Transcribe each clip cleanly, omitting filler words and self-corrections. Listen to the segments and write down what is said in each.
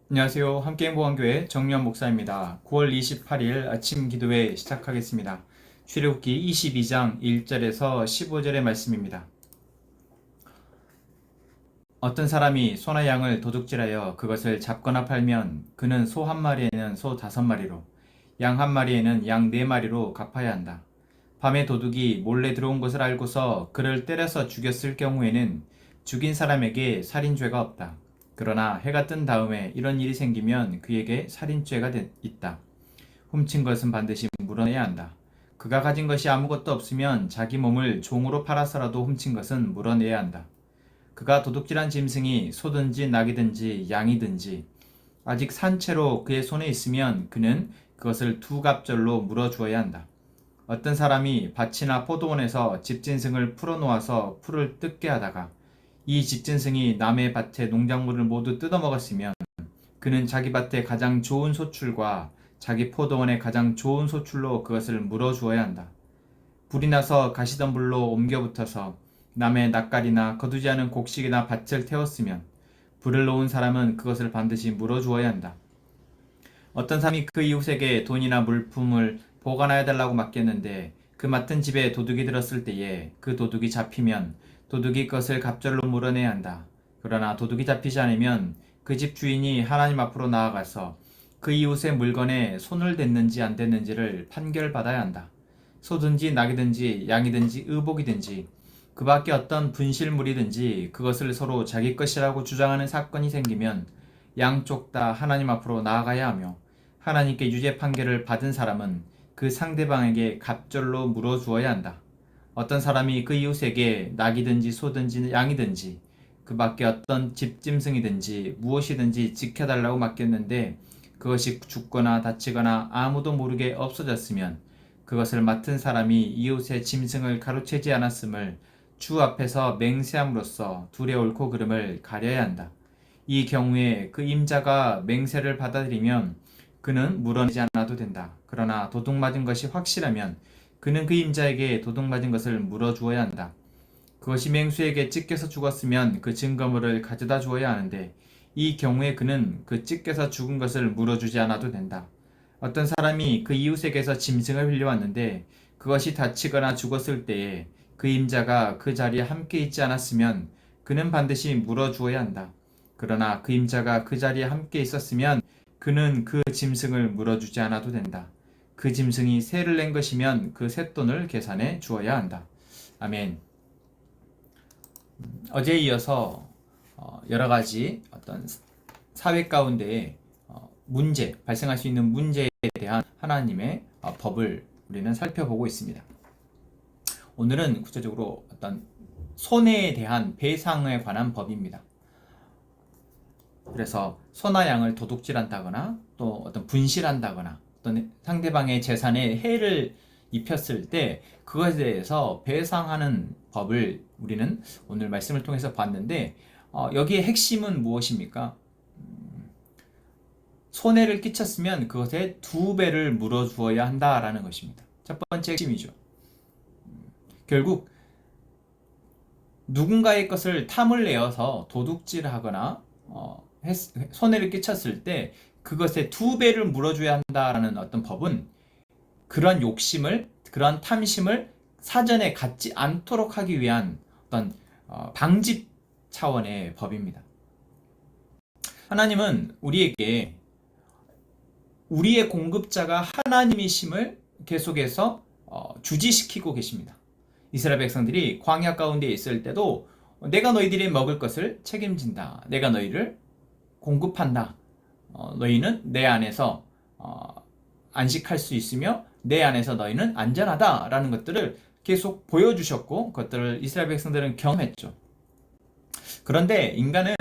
안녕하세요. 함께행복한교회 정유한 목사입니다. 9월 28일 아침 기도회 시작하겠습니다. 출애굽기 22장 1절에서 15절의 말씀입니다. 어떤 사람이 소나 양을 도둑질하여 그것을 잡거나 팔면 그는 소 한 마리에는 소 5마리로 양 한 마리에는 양 4마리로 갚아야 한다. 밤에 도둑이 몰래 들어온 것을 알고서 그를 때려서 죽였을 경우에는 죽인 사람에게 살인죄가 없다. 그러나 해가 뜬 다음에 이런 일이 생기면 그에게 살인죄가 있다. 훔친 것은 반드시 물어내야 한다. 그가 가진 것이 아무것도 없으면 자기 몸을 종으로 팔아서라도 훔친 것은 물어내야 한다. 그가 도둑질한 짐승이 소든지 낙이든지 양이든지 아직 산 채로 그의 손에 있으면 그는 그것을 2갑절로 물어주어야 한다. 어떤 사람이 밭이나 포도원에서 집짐승을 풀어놓아서 풀을 뜯게 하다가 이 집짐승이 남의 밭의 농작물을 모두 뜯어먹었으면 그는 자기 밭의 가장 좋은 소출과 자기 포도원의 가장 좋은 소출로 그것을 물어주어야 한다. 불이 나서 가시덤불로 옮겨 붙어서 남의 낯가리나 거두지 않은 곡식이나 밭을 태웠으면 불을 놓은 사람은 그것을 반드시 물어주어야 한다. 어떤 사람이 그 이웃에게 돈이나 물품을 보관하여 달라고 맡겼는데 그 맡은 집에 도둑이 들었을 때에 그 도둑이 잡히면 도둑이 그것을 갑절로 물어내야 한다. 그러나 도둑이 잡히지 않으면 그 집 주인이 하나님 앞으로 나아가서 그 이웃의 물건에 손을 댔는지 안 댔는지를 판결받아야 한다. 소든지 낙이든지 양이든지 의복이든지 그 밖에 어떤 분실물이든지 그것을 서로 자기 것이라고 주장하는 사건이 생기면 양쪽 다 하나님 앞으로 나아가야 하며 하나님께 유죄 판결을 받은 사람은 그 상대방에게 갑절로 물어주어야 한다. 어떤 사람이 그 이웃에게 낙이든지 소든지 양이든지 그 밖에 어떤 집짐승이든지 무엇이든지 지켜달라고 맡겼는데 그것이 죽거나 다치거나 아무도 모르게 없어졌으면 그것을 맡은 사람이 이웃의 짐승을 가로채지 않았음을 주 앞에서 맹세함으로써 둘의 옳고 그름을 가려야 한다. 이 경우에 그 임자가 맹세를 받아들이면 그는 물어내지 않아도 된다. 그러나 도둑 맞은 것이 확실하면 그는 그 임자에게 도둑 맞은 것을 물어주어야 한다. 그것이 맹수에게 찢겨서 죽었으면 그 증거물을 가져다 주어야 하는데 이 경우에 그는 그 찢겨서 죽은 것을 물어주지 않아도 된다. 어떤 사람이 그 이웃에게서 짐승을 빌려왔는데 그것이 다치거나 죽었을 때에 그 임자가 그 자리에 함께 있지 않았으면 그는 반드시 물어주어야 한다. 그러나 그 임자가 그 자리에 함께 있었으면 그는 그 짐승을 물어주지 않아도 된다. 그 짐승이 세를 낸 것이면 그 쇳돈을 계산해 주어야 한다. 아멘. 어제에 이어서 여러 가지 어떤 사회 가운데 발생할 수 있는 문제에 대한 하나님의 법을 우리는 살펴보고 있습니다. 오늘은 구체적으로 어떤 손해에 대한 배상에 관한 법입니다. 그래서 소나 양을 도둑질한다거나 또 어떤 분실한다거나 어떤 상대방의 재산에 해를 입혔을 때 그것에 대해서 배상하는 법을 우리는 오늘 말씀을 통해서 봤는데 여기에 핵심은 무엇입니까? 손해를 끼쳤으면 그것의 2배를 물어주어야 한다라는 것입니다. 첫 번째 핵심이죠. 결국 누군가의 것을 탐을 내어서 도둑질하거나 손해를 끼쳤을 때 그것의 2배를 물어줘야 한다라는 어떤 법은 그런 욕심을, 그런 탐심을 사전에 갖지 않도록 하기 위한 어떤 방지 차원의 법입니다. 하나님은 우리에게 우리의 공급자가 하나님이심을 계속해서 주지시키고 계십니다. 이스라엘 백성들이 광야 가운데 있을 때도 내가 너희들이 먹을 것을 책임진다. 내가 너희를 공급한다. 너희는 내 안에서 안식할 수 있으며 내 안에서 너희는 안전하다 라는 것들을 계속 보여주셨고 그것들을 이스라엘 백성들은 경험했죠. 그런데 인간은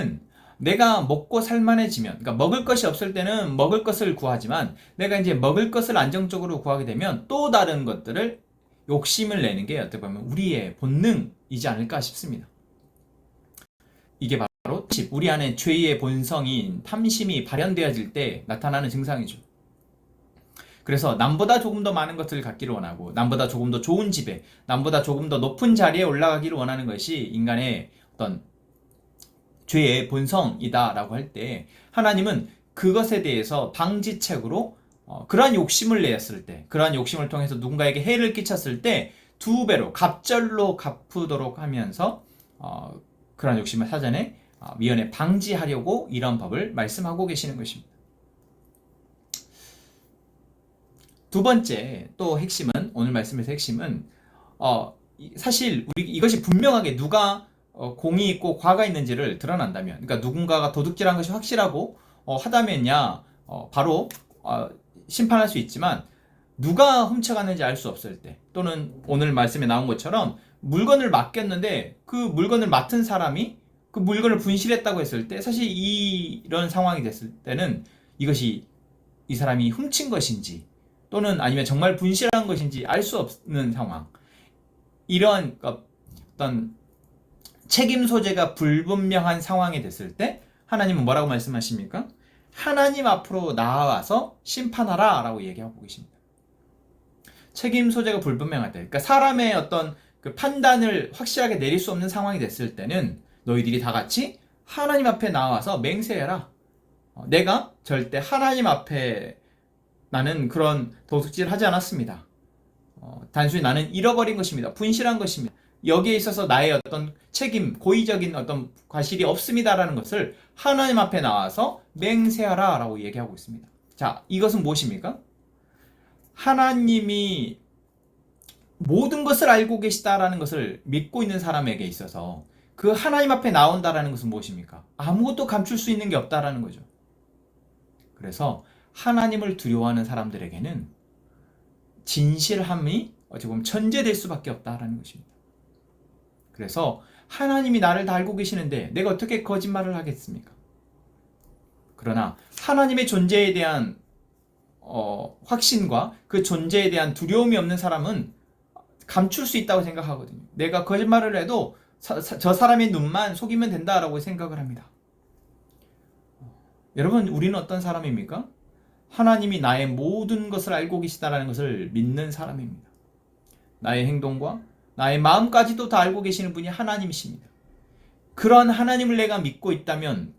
내가 먹고 살만해지면, 그러니까 먹을 것이 없을 때는 먹을 것을 구하지만 내가 이제 먹을 것을 안정적으로 구하게 되면 또 다른 것들을 욕심을 내는 게 어떻게 보면 우리의 본능이지 않을까 싶습니다. 이게 바로 우리 안에 죄의 본성인 탐심이 발현되어질 때 나타나는 증상이죠. 그래서 남보다 조금 더 많은 것을 갖기를 원하고 남보다 조금 더 좋은 집에, 남보다 조금 더 높은 자리에 올라가기를 원하는 것이 인간의 어떤 죄의 본성이다라고 할 때 하나님은 그것에 대해서 방지책으로 그러한 욕심을 내었을 때, 그러한 욕심을 통해서 누군가에게 해를 끼쳤을 때 2배로 갑절로 갚도록 하면서 그러한 욕심을 사전에 미연에 방지하려고 이런 법을 말씀하고 계시는 것입니다. 두 번째 또 핵심은, 오늘 말씀에서 핵심은 사실 우리 이것이 분명하게 누가 공이 있고 과가 있는지를 드러난다면, 그러니까 누군가가 도둑질한 것이 확실하고 하다면야 바로 심판할 수 있지만, 누가 훔쳐갔는지 알 수 없을 때, 또는 오늘 말씀에 나온 것처럼 물건을 맡겼는데 그 물건을 맡은 사람이 그 물건을 분실했다고 했을 때, 사실 이런 상황이 됐을 때는 이것이 이 사람이 훔친 것인지 또는 아니면 정말 분실한 것인지 알 수 없는 상황, 이런 어떤 책임 소재가 불분명한 상황이 됐을 때 하나님은 뭐라고 말씀하십니까? 하나님 앞으로 나와서 심판하라 라고 얘기하고 계십니다. 책임 소재가 불분명할 때, 그러니까 사람의 어떤 그 판단을 확실하게 내릴 수 없는 상황이 됐을 때는 너희들이 다 같이 하나님 앞에 나와서 맹세해라. 내가 절대 하나님 앞에 나는 그런 도둑질 하지 않았습니다. 단순히 나는 잃어버린 것입니다. 분실한 것입니다. 여기에 있어서 나의 어떤 책임, 고의적인 어떤 과실이 없습니다라는 것을 하나님 앞에 나와서 맹세하라 라고 얘기하고 있습니다. 자, 이것은 무엇입니까? 하나님이 모든 것을 알고 계시다라는 것을 믿고 있는 사람에게 있어서 그 하나님 앞에 나온다라는 것은 무엇입니까? 아무것도 감출 수 있는 게 없다라는 거죠. 그래서 하나님을 두려워하는 사람들에게는 진실함이 어찌 보면 천재될 수밖에 없다라는 것입니다. 그래서 하나님이 나를 다 알고 계시는데 내가 어떻게 거짓말을 하겠습니까? 그러나 하나님의 존재에 대한 확신과 그 존재에 대한 두려움이 없는 사람은 감출 수 있다고 생각하거든요. 내가 거짓말을 해도 저 사람의 눈만 속이면 된다라고 생각을 합니다. 여러분, 우리는 어떤 사람입니까? 하나님이 나의 모든 것을 알고 계시다라는 것을 믿는 사람입니다. 나의 행동과 나의 마음까지도 다 알고 계시는 분이 하나님이십니다. 그런 하나님을 내가 믿고 있다면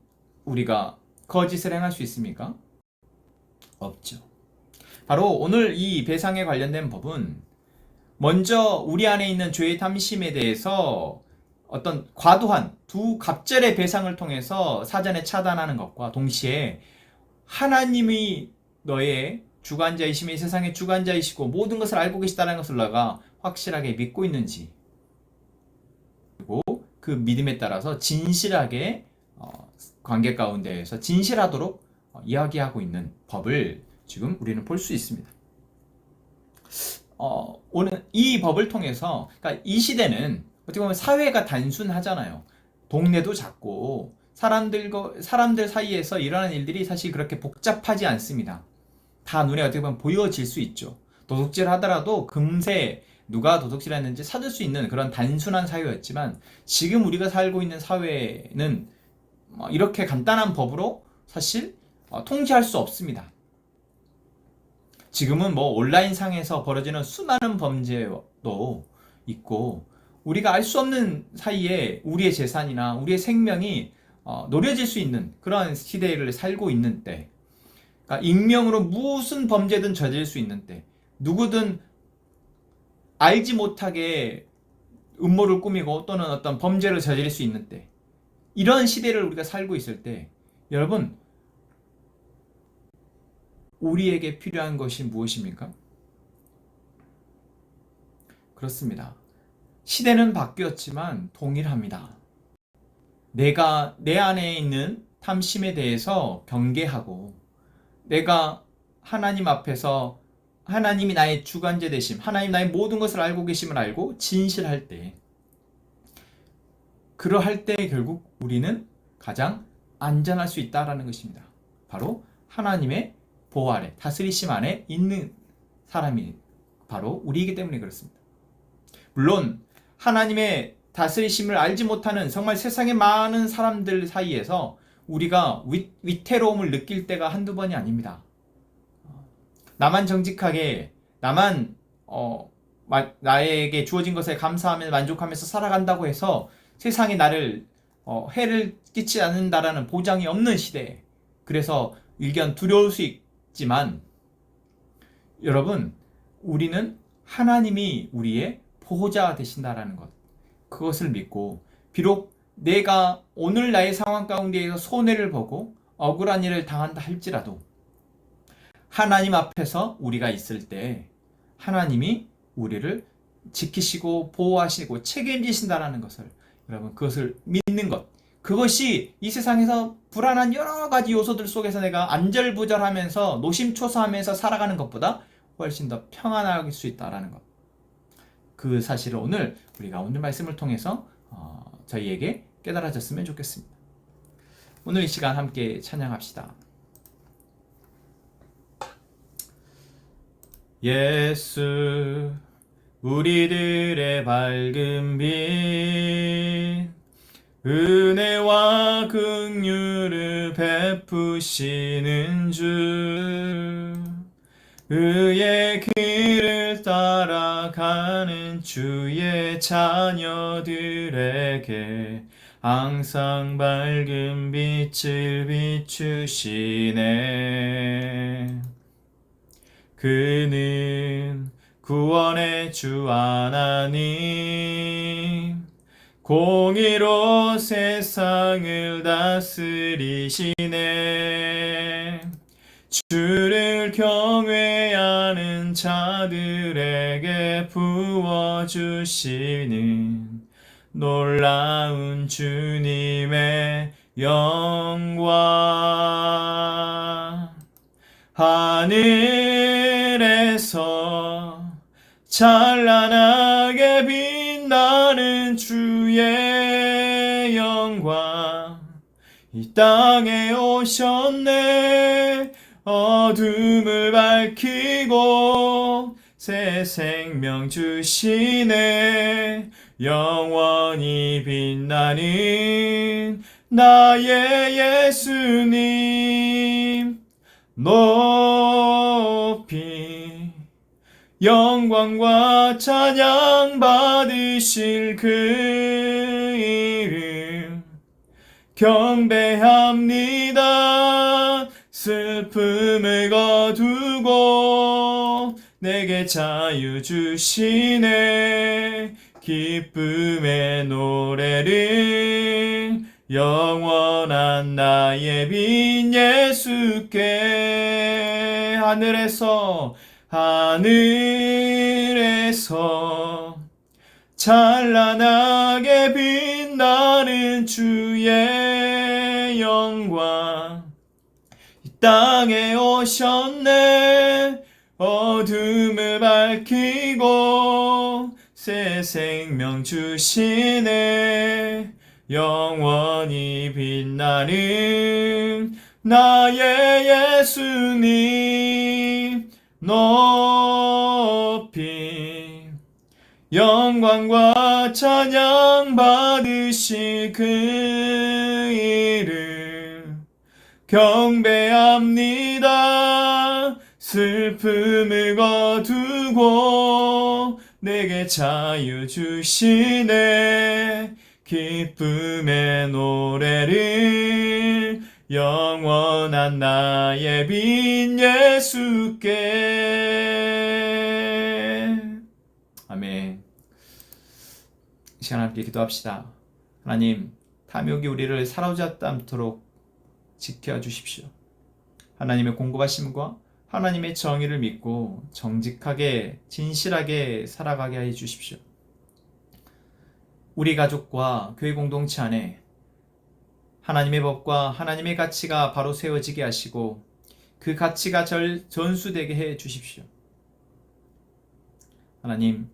우리가 거짓을 행할 수 있습니까? 없죠. 바로 오늘 이 배상에 관련된 법은 먼저 우리 안에 있는 죄의 탐심에 대해서 어떤 과도한 두 갑절의 배상을 통해서 사전에 차단하는 것과 동시에 하나님이 너의 주관자이시며 이 세상의 주관자이시고 모든 것을 알고 계시다는 것을 너가 확실하게 믿고 있는지, 그리고 그 믿음에 따라서 진실하게 관계 가운데에서 진실하도록 이야기하고 있는 법을 지금 우리는 볼 수 있습니다. 오늘 이 법을 통해서, 그러니까 이 시대는 어떻게 보면 사회가 단순하잖아요. 동네도 작고 사람들 사이에서 일어나는 일들이 사실 그렇게 복잡하지 않습니다. 다 눈에 어떻게 보면 보여질 수 있죠. 도둑질 하더라도 금세 누가 도둑질했는지 찾을 수 있는 그런 단순한 사회였지만, 지금 우리가 살고 있는 사회는 이렇게 간단한 법으로 사실 통제할 수 없습니다. 지금은 온라인 상에서 벌어지는 수많은 범죄도 있고, 우리가 알 수 없는 사이에 우리의 재산이나 우리의 생명이 노려질 수 있는 그런 시대를 살고 있는 때, 그러니까 익명으로 무슨 범죄든 저질 수 있는 때, 누구든 알지 못하게 음모를 꾸미고 또는 어떤 범죄를 저지를 수 있는 때, 이런 시대를 우리가 살고 있을 때, 여러분, 우리에게 필요한 것이 무엇입니까? 그렇습니다. 시대는 바뀌었지만 동일합니다. 내가 내 안에 있는 탐심에 대해서 경계하고, 내가 하나님 앞에서 하나님이 나의 주관자 되심, 하나님 나의 모든 것을 알고 계심을 알고 진실할 때, 그러할 때 결국 우리는 가장 안전할 수 있다라는 것입니다. 바로 하나님의 보호 아래, 다스리심 안에 있는 사람이 바로 우리이기 때문에 그렇습니다. 물론 하나님의 다스리심을 알지 못하는 정말 세상의 많은 사람들 사이에서 우리가 위태로움을 느낄 때가 한두 번이 아닙니다. 나만 정직하게, 나만 나에게 주어진 것에 감사하며 만족하면서 살아간다고 해서 세상이 나를 해를 끼치지 않는다라는 보장이 없는 시대에, 그래서 일견 두려울 수 있지만 여러분, 우리는 하나님이 우리의 보호자 되신다라는 것, 그것을 믿고 비록 내가 오늘 나의 상황 가운데에서 손해를 보고 억울한 일을 당한다 할지라도 하나님 앞에서 우리가 있을 때 하나님이 우리를 지키시고 보호하시고 책임지신다라는 것을, 여러분, 그것을 믿는 것, 그것이 이 세상에서 불안한 여러 가지 요소들 속에서 내가 안절부절하면서 노심초사하면서 살아가는 것보다 훨씬 더 평안할 수 있다라는 것, 그 사실을 우리가 오늘 말씀을 통해서 저희에게 깨달아졌으면 좋겠습니다. 오늘 이 시간 함께 찬양합시다. 예수 우리들의 밝은 빛, 은혜와 긍휼을 베푸시는 주, 의의 길을 따라가는 주의 자녀들에게 항상 밝은 빛을 비추시네. 그는 구원의 주 하나님, 공의로 세상을 다스리시네. 주를 경외하는 자들에게 부어주시는 놀라운 주님의 영광. 하늘에서 찬란하게 빛나는 주의 영광, 이 땅에 오셨네. 어둠을 밝히고 새 생명 주시네. 영원히 빛나는 나의 예수님, 높이 영광과 찬양 받으실 그 이름 경배합니다. 슬픔을 거두고 내게 자유 주시네. 기쁨의 노래를 영원한 나의 빈 예수께. 하늘에서 찬란하게 빛나는 주의 영광, 이 땅에 오셨네. 어둠을 밝히고 새 생명 주시네. 영원히 빛나는 나의 예수님, 높이 영광과 찬양 받으실 그 이름 경배합니다. 슬픔을 거두고 내게 자유 주시네. 기쁨의 노래를 영원한 나의 빈 예수께. 아멘. 이 시간 함께 기도합시다. 하나님, 탐욕이 우리를 사로잡지 않도록 지켜주십시오. 하나님의 공급하심과 하나님의 정의를 믿고 정직하게 진실하게 살아가게 해 주십시오. 우리 가족과 교회 공동체 안에 하나님의 법과 하나님의 가치가 바로 세워지게 하시고 그 가치가 전수되게 해 주십시오. 하나님,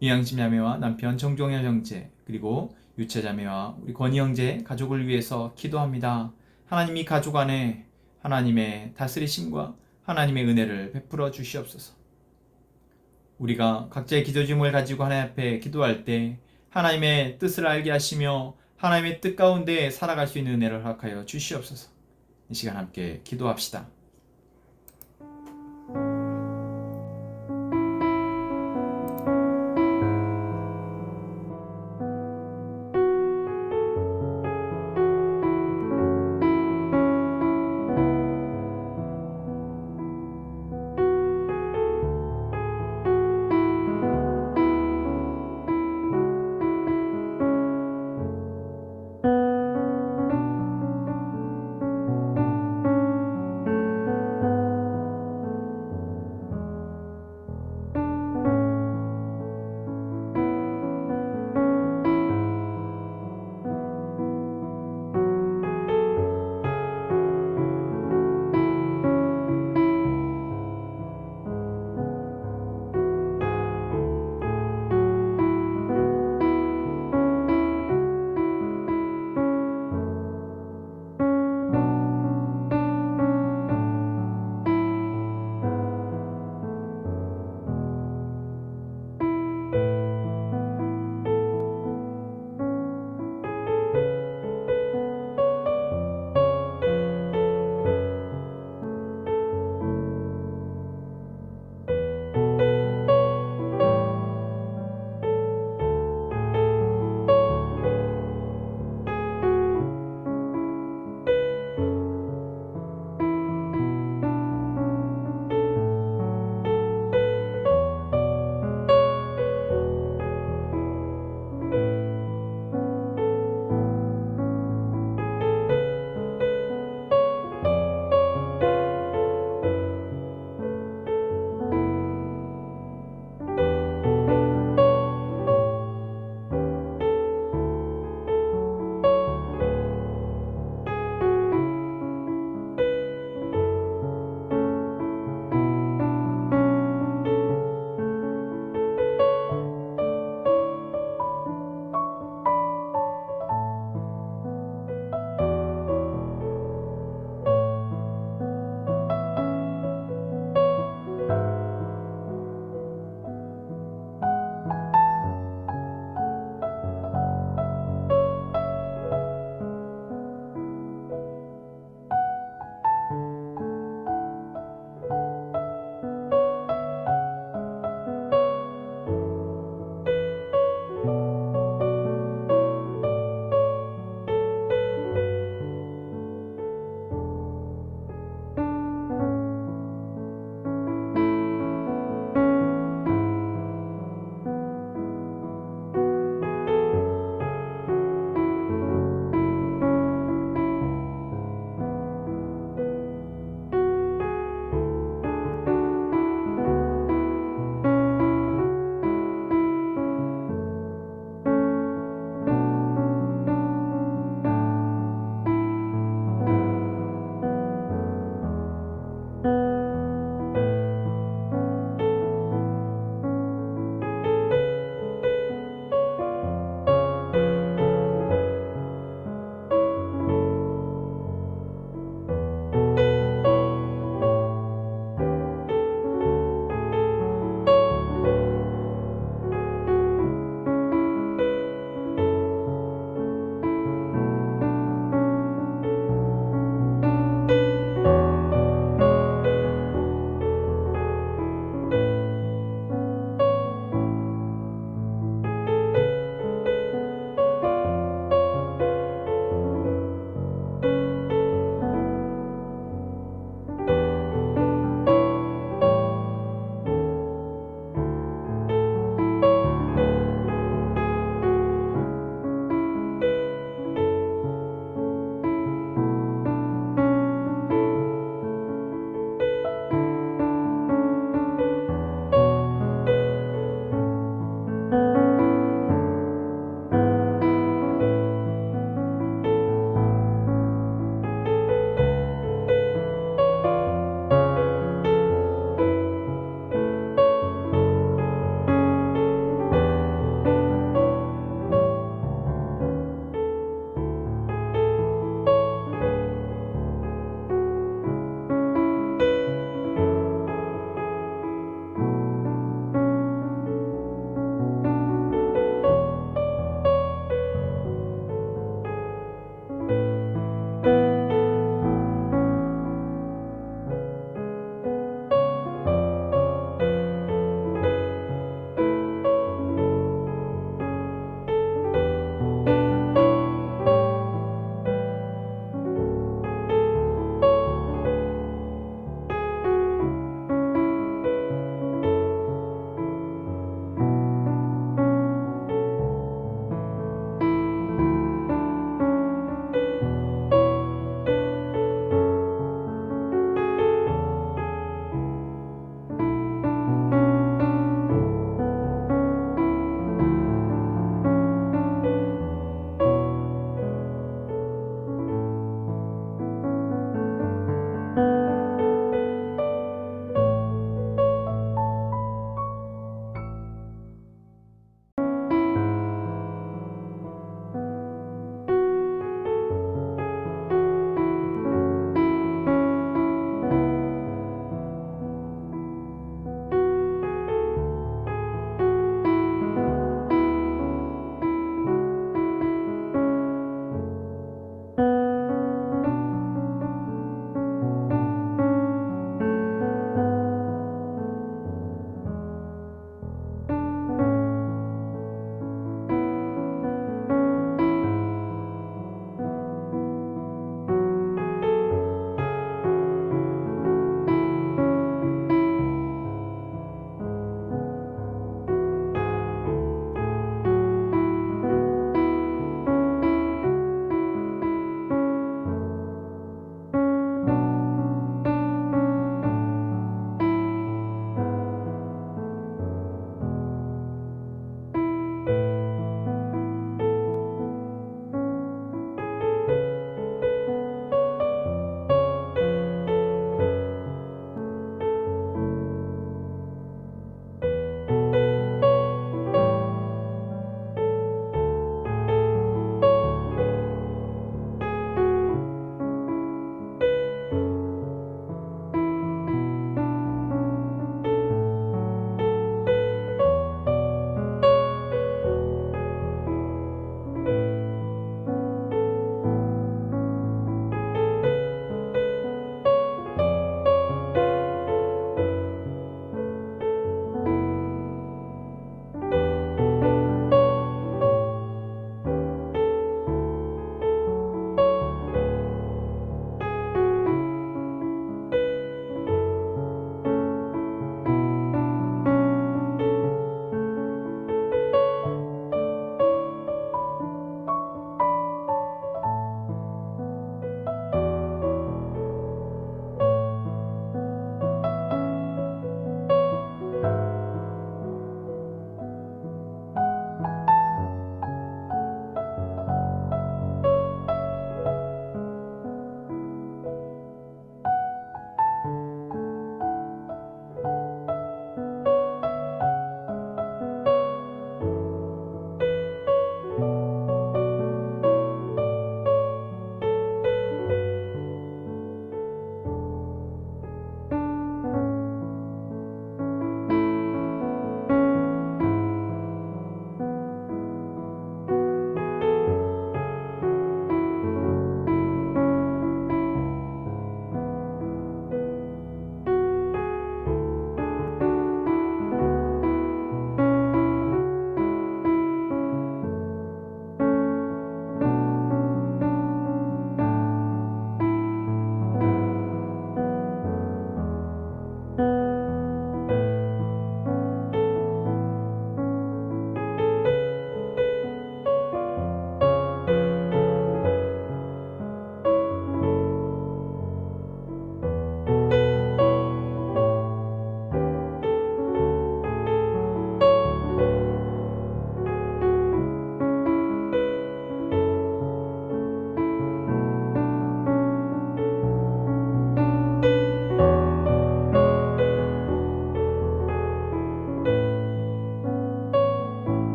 이양심 자매와 남편 정종현 형제, 그리고 유채 자매와 우리 건희 형제 가족을 위해서 기도합니다. 하나님이 가족 안에 하나님의 다스리심과 하나님의 은혜를 베풀어 주시옵소서. 우리가 각자의 기도 제목을 가지고 하나님 앞에 기도할 때 하나님의 뜻을 알게 하시며 하나님의 뜻 가운데 살아갈 수 있는 은혜를 허락하여 주시옵소서. 이 시간 함께 기도합시다.